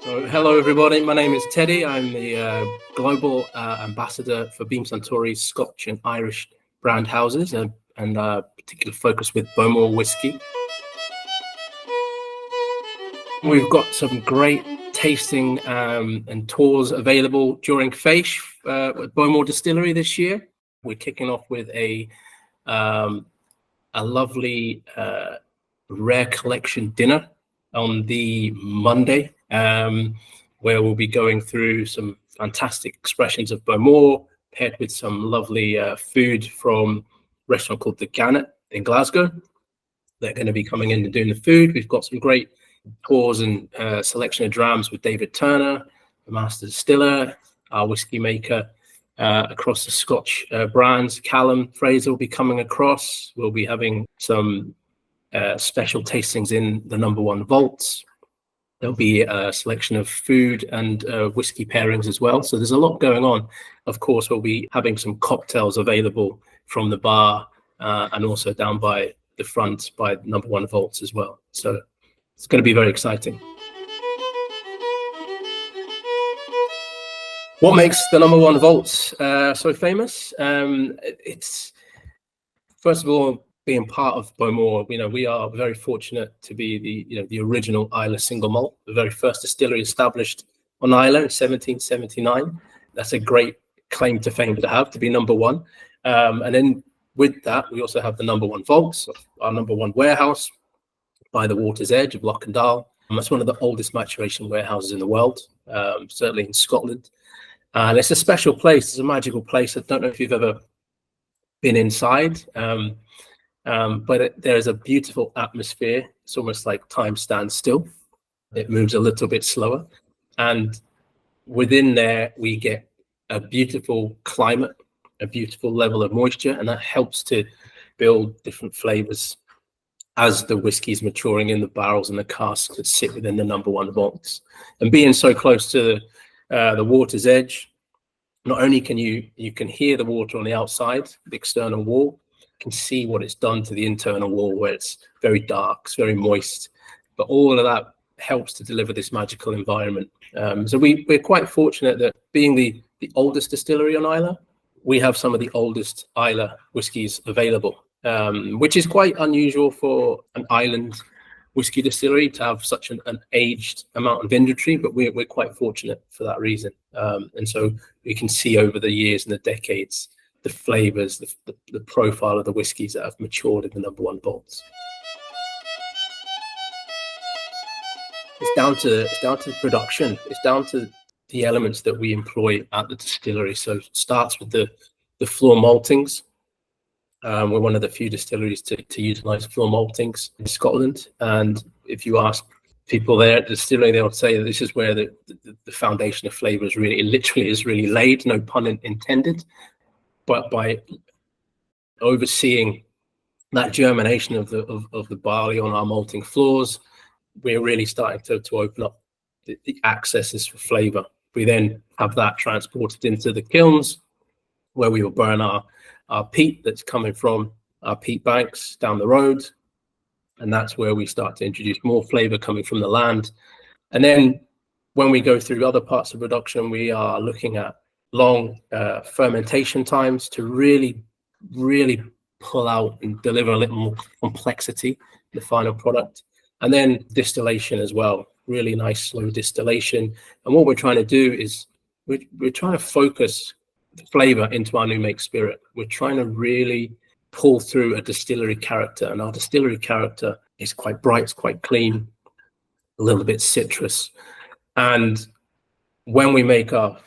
So, hello everybody, my name is Teddy. I'm the global ambassador for Beam Suntory's Scotch and Irish brand houses and particular focus with Bowmore whisky. We've got some great tasting and tours available during Fèis at Bowmore Distillery this year. We're kicking off with a lovely rare collection dinner on the Monday, where we'll be going through some fantastic expressions of Bowmore, paired with some lovely food from a restaurant called The Gannet in Glasgow. They're going to be coming in and doing the food. We've got some great tours and selection of drams with David Turner, the master distiller, our whiskey maker across the Scotch brands. Callum Fraser will be coming across. We'll be having some special tastings in the number one vaults. There'll be a selection of food and whiskey pairings as well. So there's a lot going on. Of course, we'll be having some cocktails available from the bar and also down by the front by number one vaults as well. So it's going to be very exciting. What makes the number one vaults so famous? It's first of all being part of Bowmore. We are very fortunate to be the original Islay single malt, the very first distillery established on Islay in 1779. That's a great claim to fame to have, to be number one. And then with that, we also have the number one vaults, our number one warehouse by the water's edge of Loch and Dal. That's one of the oldest maturation warehouses in the world, certainly in Scotland. And it's a special place. It's a magical place. I don't know if you've ever been inside, but there's a beautiful atmosphere. It's almost like time stands still. It moves a little bit slower. And within there, we get a beautiful climate, a beautiful level of moisture, and that helps to build different flavors as the whiskey is maturing in the barrels and the casks that sit within the number one vaults. And being so close to the water's edge, not only can you can hear the water on the outside, the external wall, you can see what it's done to the internal wall, where it's very dark, it's very moist, but all of that helps to deliver this magical environment. So we're quite fortunate that being the oldest distillery on Islay, we have some of the oldest Islay whiskies available, which is quite unusual for an island whiskey distillery to have such an aged amount of inventory, but we're quite fortunate for that reason. And so we can see over the years and the decades the flavors, the profile of the whiskies that have matured in the number one vaults. It's down to production. It's down to the elements that we employ at the distillery. So it starts with the floor maltings. We're one of the few distilleries to utilize floor maltings in Scotland. And if you ask people there at the distillery, they'll say that this is where the foundation of flavor is really laid, no pun intended. But by overseeing that germination of the barley on our malting floors, we're really starting to open up the accesses for flavor. We then have that transported into the kilns, where we will burn our peat that's coming from our peat banks down the road. And that's where we start to introduce more flavor coming from the land. And then when we go through other parts of production, we are looking at long fermentation times to really pull out and deliver a little more complexity in the final product. And then distillation as well, really nice slow distillation. And what we're trying to do is we're trying to focus the flavor into our new make spirit. We're trying to really pull through a distillery character, and our distillery character is quite bright, it's quite clean, a little bit citrus. And when we make our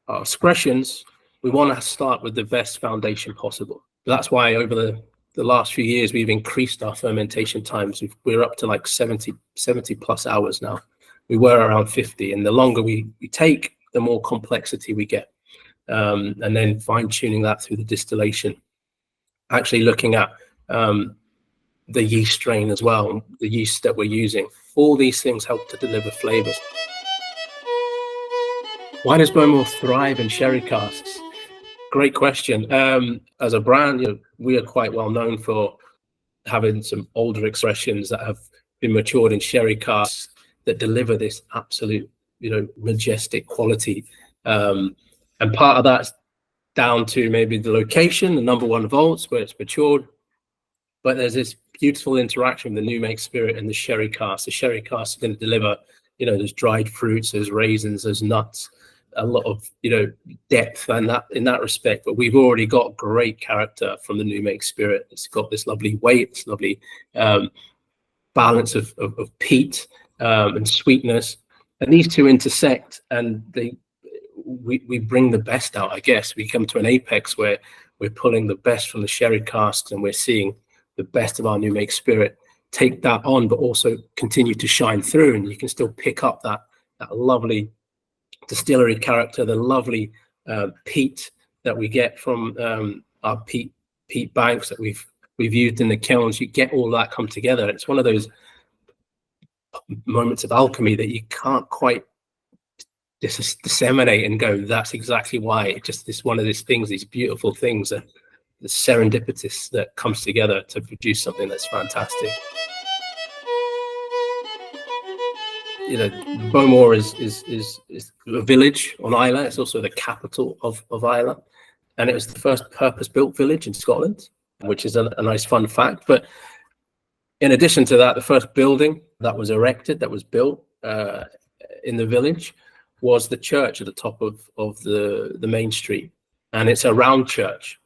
expressions, we want to start with the best foundation possible. That's why over the last few years, we've increased our fermentation times. We're up to like 70 plus hours now. We were around 50, and the longer we take, the more complexity we get. And then fine-tuning that through the distillation, actually looking at the yeast strain as well, the yeast that we're using. All these things help to deliver flavors. Why does Bowmore thrive in sherry casks? Great question. As a brand, we are quite well known for having some older expressions that have been matured in sherry casks that deliver this absolute, majestic quality. And part of that's down to maybe the location, the number 1 vaults where it's matured. But there's this beautiful interaction with the new make spirit and the sherry cask. The sherry cask is going to deliver, those dried fruits, those raisins, those nuts, a lot of, depth and that in that respect. But we've already got great character from the new make spirit. It's got this lovely weight, this lovely balance of peat and sweetness. And these two intersect, and we bring the best out, I guess. We come to an apex where we're pulling the best from the sherry casks, and we're seeing the best of our new make spirit take that on, but also continue to shine through. And you can still pick up that lovely distillery character, the lovely peat that we get from our peat banks that we've used in the kilns. You get all that come together. It's one of those moments of alchemy that you can't quite disseminate and go, that's exactly why. It's just this one of these things, these beautiful things that the serendipitous that comes together to produce something that's fantastic. Bowmore is a village on Islay. It's also the capital of Islay, and it was the first purpose-built village in Scotland, which is a nice fun fact. But in addition to that, the first building that was erected, that was built in the village, was the church at the top of the main street, and it's a round church.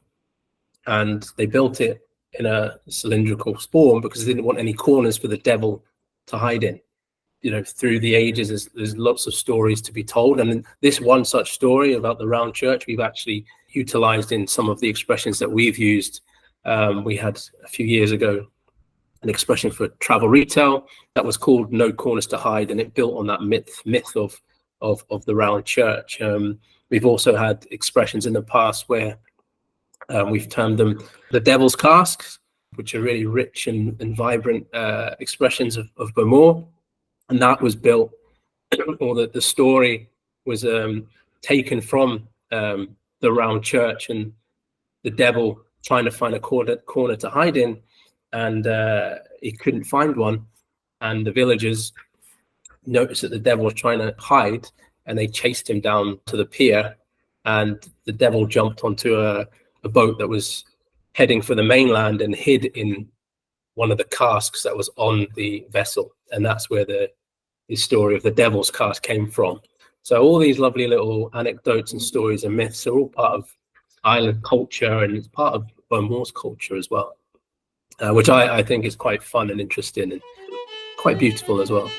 And they built it in a cylindrical form because they didn't want any corners for the devil to hide in. Through the ages, there's lots of stories to be told. And this one such story about the round church, we've actually utilized in some of the expressions that we've used. We had a few years ago an expression for travel retail that was called "No Corners to Hide," and it built on that myth of the round church. We've also had expressions in the past where we've termed them the devil's casks, which are really rich and vibrant expressions of Bowmore. And that was built, or the story was taken from the round church and the devil trying to find a corner to hide in, and he couldn't find one. And the villagers noticed that the devil was trying to hide, and they chased him down to the pier, and the devil jumped onto a boat that was heading for the mainland and hid in one of the casks that was on the vessel. And that's where the story of the devil's cask came from. So all these lovely little anecdotes and stories and myths are all part of island culture, and it's part of Bowmore's culture as well, which I think is quite fun and interesting and quite beautiful as well.